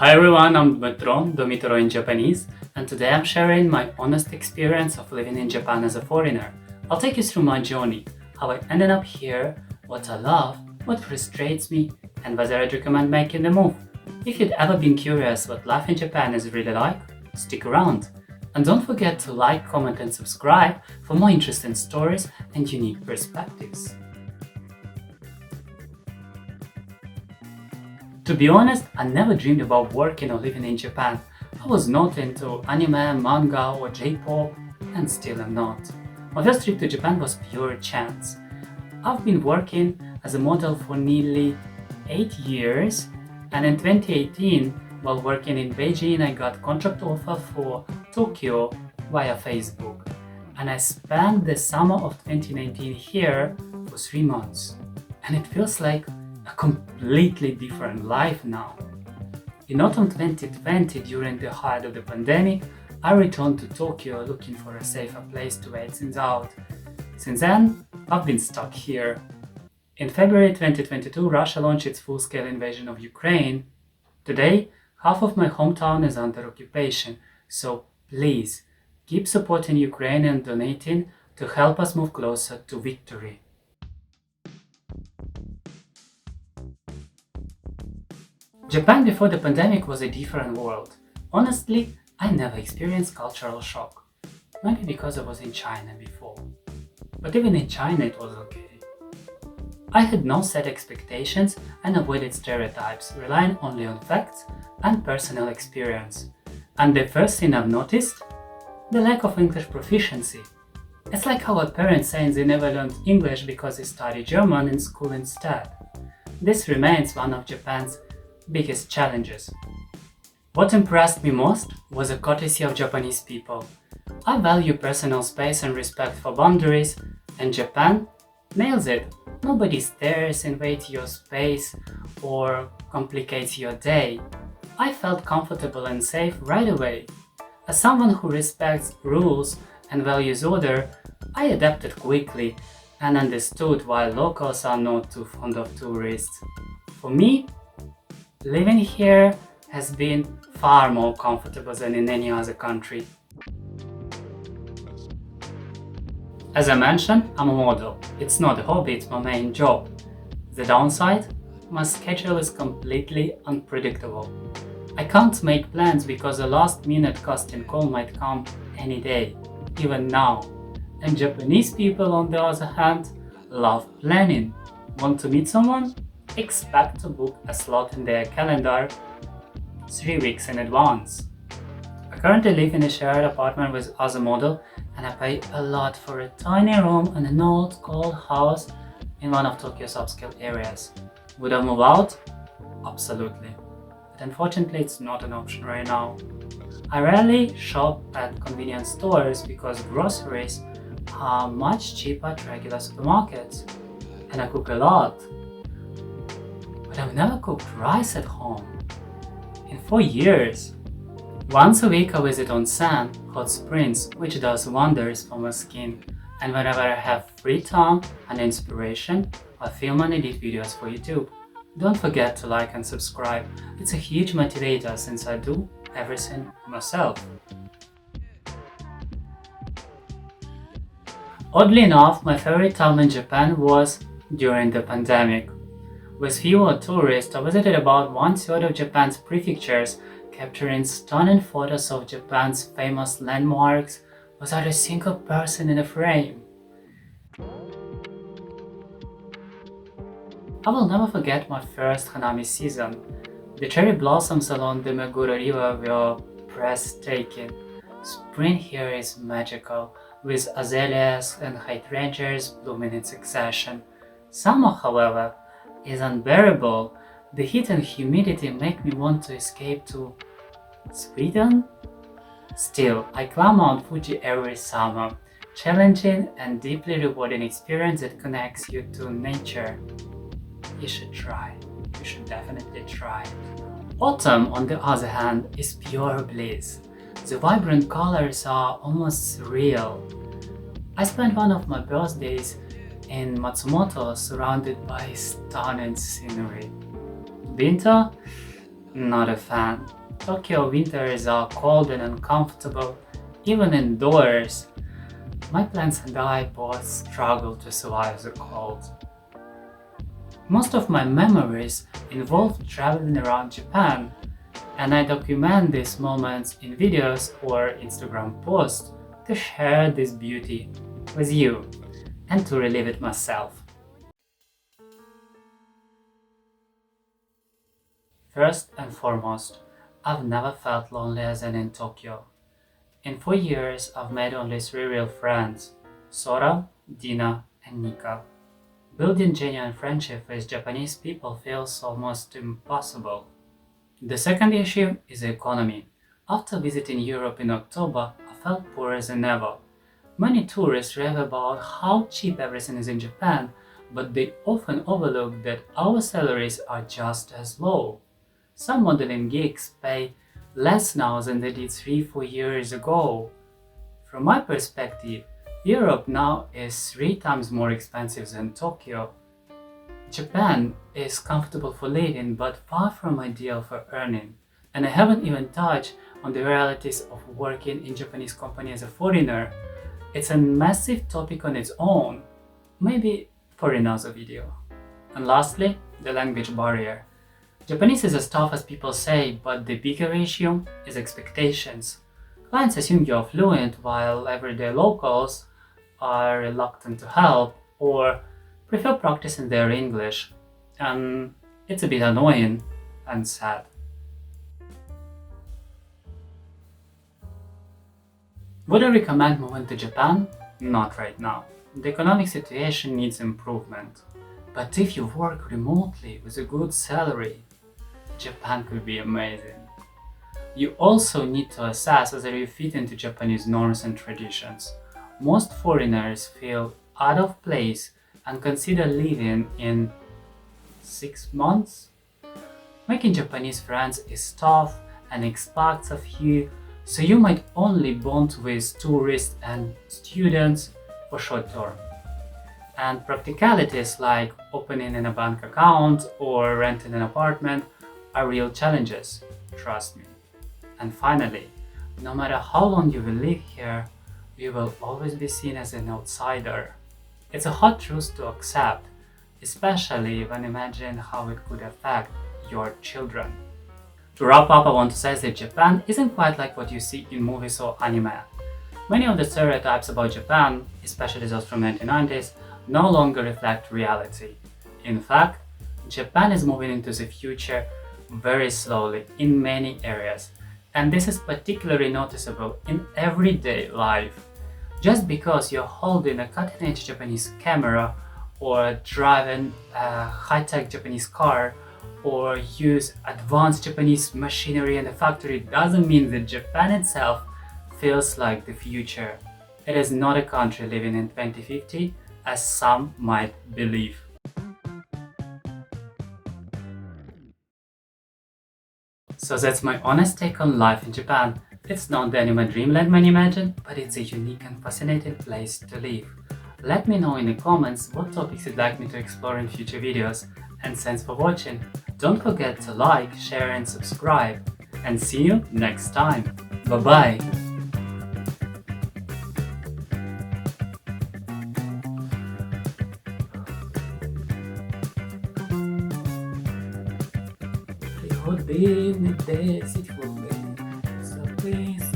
Hi everyone, I'm Domitoro in Japanese, and today I'm sharing my honest experience of living in Japan as a foreigner. I'll take you through my journey, how I ended up here, what I love, what frustrates me, and whether I'd recommend making the move. If you'd ever been curious what life in Japan is really like, stick around. And don't forget to like, comment, and subscribe for more interesting stories and unique perspectives. To be honest, I never dreamed about working or living in Japan. I was not into anime, manga, or J-pop, and still am not. My first trip to Japan was pure chance. I've been working as a model for nearly 8 years, and in 2018, while working in Beijing, I got contract offer for Tokyo via Facebook, and I spent the summer of 2019 here for 3 months, and it feels like a completely different life now. In autumn 2020, during the height of the pandemic, I returned to Tokyo looking for a safer place to wait things out. Since then, I've been stuck here. In February 2022, Russia launched its full-scale invasion of Ukraine. Today, half of my hometown is under occupation, so please keep supporting Ukraine and donating to help us move closer to victory. Japan before the pandemic was a different world. Honestly, I never experienced cultural shock. Maybe because I was in China before. But even in China it was okay. I had no set expectations and avoided stereotypes, relying only on facts and personal experience. And the first thing I've noticed? The lack of English proficiency. It's like how our parents say they never learned English because they studied German in school instead. This remains one of Japan's biggest challenges. What impressed me most was the courtesy of Japanese people. I value personal space and respect for boundaries, and Japan nails it. Nobody stares, invades your space, or complicates your day. I felt comfortable and safe right away. As someone who respects rules and values order, I adapted quickly and understood why locals are not too fond of tourists. For me, living here has been far more comfortable than in any other country. As I mentioned, I'm a model. It's not a hobby, it's my main job. The downside? My schedule is completely unpredictable. I can't make plans because the last minute casting call might come any day, even now. And Japanese people, on the other hand, love planning. Want to meet someone? Expect to book a slot in their calendar 3 weeks in advance. I currently live in a shared apartment with other model, and I pay a lot for a tiny room in an old cold house in one of Tokyo's upscale areas. Would I move out? Absolutely. But unfortunately it's not an option right now. I rarely shop at convenience stores because groceries are much cheaper at regular supermarkets. And I cook a lot. But I've never cooked rice at home in 4 years. Once a week I visit onsen, hot springs, which does wonders for my skin. And whenever I have free time and inspiration, I film and edit videos for YouTube. Don't forget to like and subscribe. It's a huge motivator since I do everything myself. Oddly enough, my favorite time in Japan was during the pandemic. With fewer tourists, I visited about 1/3 of Japan's prefectures, capturing stunning photos of Japan's famous landmarks without a single person in a frame. I will never forget my first Hanami season. The cherry blossoms along the Meguro River were breathtaking. Spring here is magical, with azaleas and hydrangeas blooming in succession. Summer, however, is unbearable. The heat and humidity make me want to escape to Sweden? Still, I climb Mount Fuji every summer, challenging and deeply rewarding experience that connects you to nature. You should try. You should definitely try. Autumn, on the other hand, is pure bliss. The vibrant colors are almost surreal. I spent one of my birthdays in Matsumoto surrounded by stunning scenery. Winter? Not a fan. Tokyo winters are cold and uncomfortable, even indoors. My plants and I both struggle to survive the cold. Most of my memories involve traveling around Japan, and I document these moments in videos or Instagram posts to share this beauty with you and to relive it myself. First and foremost, I've never felt lonelier than in Tokyo. In 4 years, I've made only three real friends: Sora, Dina, and Nika. Building genuine friendship with Japanese people feels almost impossible. The second issue is the economy. After visiting Europe in October, I felt poorer than ever. Many tourists rave about how cheap everything is in Japan, but they often overlook that our salaries are just as low. Some modeling gigs pay less now than they did 3 4 years ago. From my perspective, Europe now is 3 times more expensive than Tokyo. Japan is comfortable for living but far from ideal for earning. And I haven't even touched on the realities of working in Japanese company as a foreigner. It's a massive topic on its own, maybe for another video. And lastly, the language barrier. Japanese is as tough as people say, but the bigger issue is expectations. Clients assume you're fluent while everyday locals are reluctant to help or prefer practicing their English. And it's a bit annoying and sad. Would I recommend moving to Japan? Not right now. The economic situation needs improvement. But if you work remotely with a good salary, Japan could be amazing. You also need to assess whether you fit into Japanese norms and traditions. Most foreigners feel out of place and consider leaving in 6 months. Making Japanese friends is tough and expects of you, so you might only bond with tourists and students for short term. And practicalities like opening a bank account or renting an apartment are real challenges, trust me. And finally, no matter how long you will live here, you will always be seen as an outsider. It's a hard truth to accept, especially when imagining how it could affect your children. To wrap up, I want to say that Japan isn't quite like what you see in movies or anime. Many of the stereotypes about Japan, especially those from the 1990s, no longer reflect reality. In fact, Japan is moving into the future very slowly in many areas, and this is particularly noticeable in everyday life. Just because you're holding a cutting-edge Japanese camera or driving a high-tech Japanese car or use advanced Japanese machinery in the factory doesn't mean that Japan itself feels like the future. It is not a country living in 2050 as some might believe. So that's my honest take on life in Japan. It's not the anime dreamland many imagine, but it's a unique and fascinating place to live. Let me know in the comments what topics you'd like me to explore in future videos, and thanks for watching. Don't forget to like, share and subscribe, and see you next time. Bye bye! Приходи, не 10 хвилин, запис.